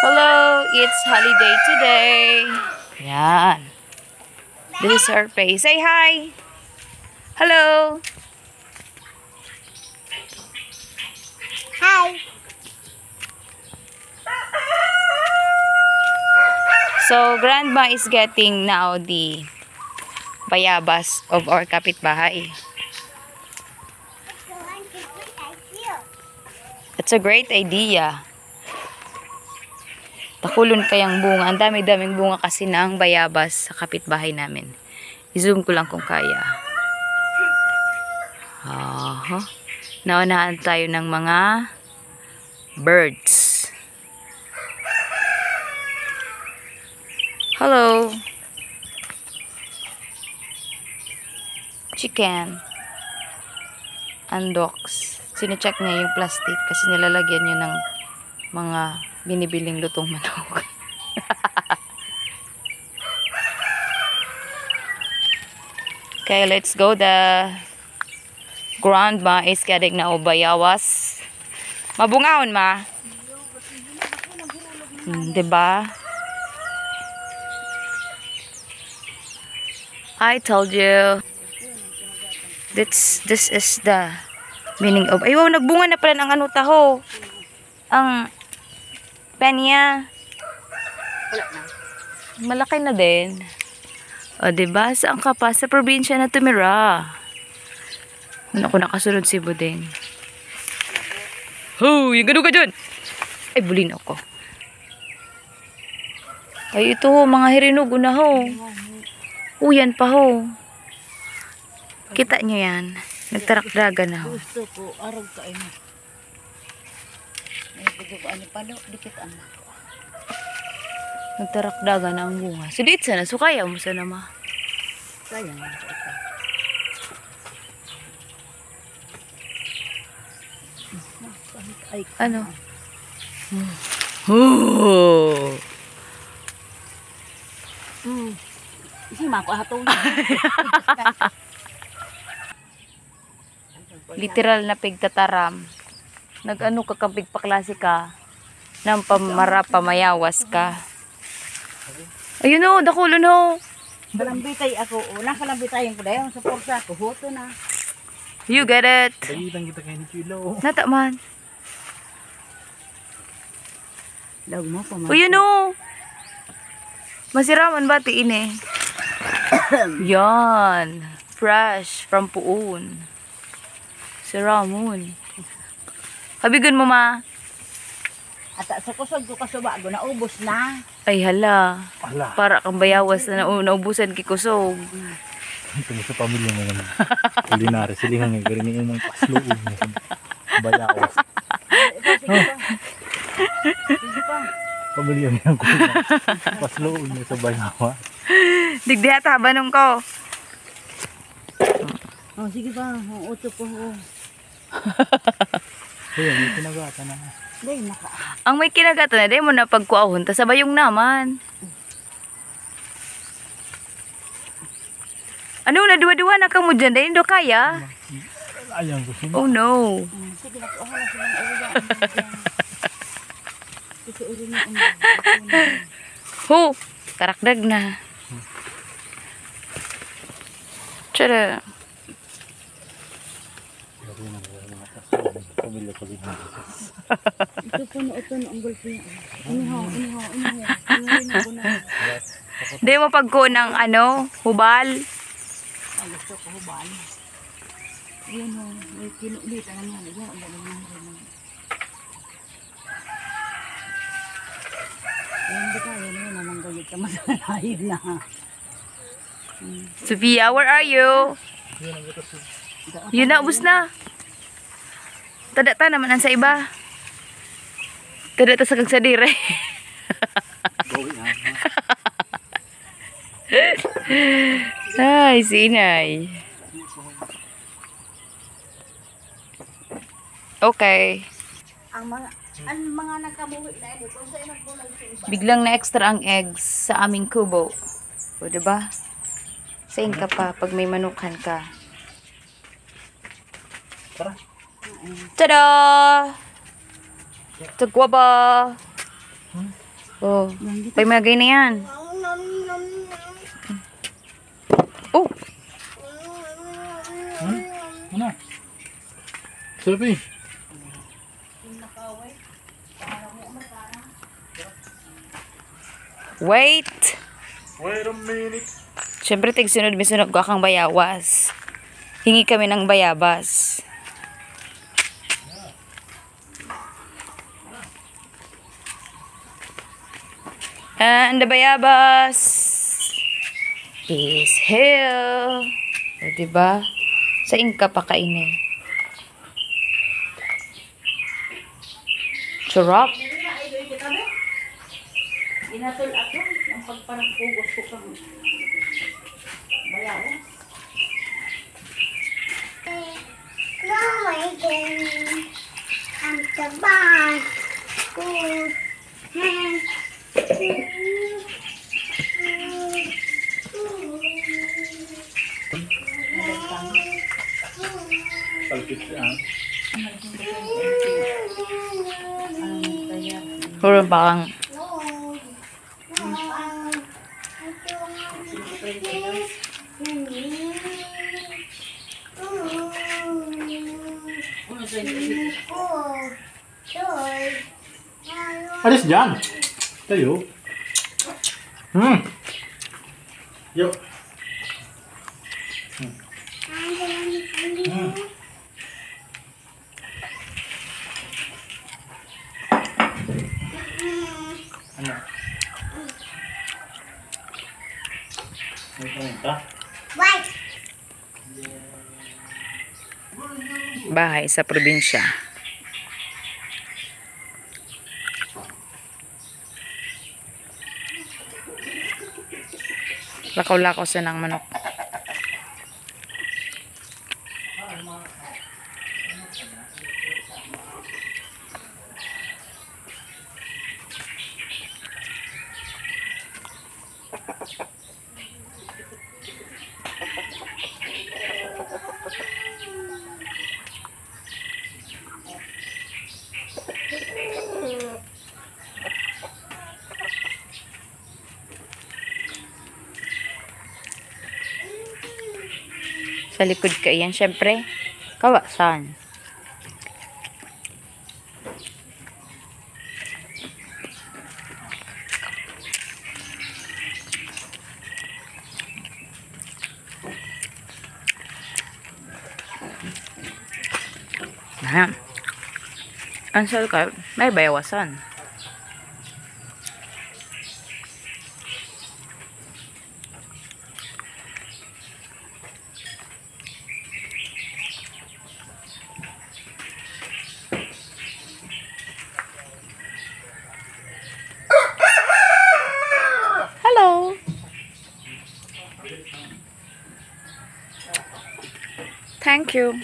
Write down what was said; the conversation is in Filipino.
Hello, it's holiday today. Yan. This is her face. Say hi. Hello. Hi. So, Grandma is getting now the bayabas of our kapitbahay. It's a great idea. Takulon kayang bunga. Ang dami-daming bunga kasi ng bayabas sa kapitbahay namin. I-zoom ko lang kung kaya. Naunahan tayo ng mga birds. Hello. Chicken. And dogs. Sine-check niya yung plastic kasi nilalagyan niya ng mga binibiling lutong manok. Okay, let's go. The grandma is getting na bayawas. Mabungahon, ma. Diba? I told you. This is the meaning of... Ay, wow, nagbunga na pala ng ano taho. Ang penya. Malaki na din. O, diba? Saan ka pa? Sa probinsya na tumira. Ano ko nakasunod si Budeng. Ho! Yung gano'n ka dyan! Ay, bulin ako. Ay, ito ho. Mga hirinog na ho. Yan pa ho. Kita nyo yan. Nagtarakdaga na ho. Gusto ko, arog ka ina. May pagkakaan ni Palo, dikit ang mako. Nagtarakdaga na ang bunga. Sulit sana. So, kaya mo sana, ma. Sayang mo ito. Ay, Ano? Oh! Isi mako hatong. Literal na pigtataram. Nag-ano ka kang pigpaklase ka. Nang pamayawas ka. Ayun o, dakulon o. Kalambitay ako. Unang kalambitayin ko dahil sa porsa ko. Hoto na. You get it. Bayitan kita kayo ni Kilo. Nata man. Lag mo pa man. Ayun o. Masiraman ba tiin eh? Yan. Fresh from puon. Siramon. Habigan mo, ma. At sa kusog ko kasubago na ubos na. Ay hala. Ala. Para kang bayawas na naubusan kikusog. Ito mo sa pamilya mo naman. Kulinari. Silingan nga. Gariniin ng pasluog mo. Bayawas. Sige pa. Sige pa. Pamilya mo yung kulinari. Pasluog mo sa bayawas. Digdihata, banong ko. Oh, sige pa. Uto po. Ayan, may pinagata na. Day, naka. Ang may kinagata na, di mo na pagkuahon, tas sabayong naman. Ano, naduwa-duwa na ka mo dyan, dahil do kaya? Ayan ko sino. Oh no. Sige, nakuha na silang ulo. Kasi ulo na Ho, karakdag na. Tara. Pamilya ko din. ito po na ito na ang gulpi niya. Inihaw. Inihaw na. Di mo pagko ng ano, hubal. Ang gusto ko hubal. Ayan o, may kinulit. Ano nga, ayan, ang galing nga rin. Ayan, di ka, ayan o, namang gayot ka masalahid na. Sophia, where are you? Yun na, ubus na. Tada naman ang sa iba. Tada ta sa kagsadire. Ay, si Inay. Okay. Ang mga nagkabuhi na ito, kung sa'yo nagpunay sa iba. Biglang na extra ang eggs sa aming kubo. O, diba? Sayin ka pa pag may manukan ka. Tara. Tada! Tagwa ba? Oh. Pay magay na yan. Oh. Ano? Sabi. Wait. Wait a minute. Siyempre, tigsunod misunod ko akang bayawas. Hingi kami ng bayabas. And the bayabas is here. O, diba? Sa inka pa kainin. Sarap. Inatol ako. Ang pagparapugos ko kang bayawas. No, again. I'm the boss. Good. Palpit siya. Puro parang Alis dyan. Tayo. Yo. Ano? May pumunta? Wait. bahay sa probinsya. Lakaw-lakaw sa ng manok. Sa likod ka yan, syempre. Kawasan. Nah. Ansel ka, may bayawasan. Hello. Thank you.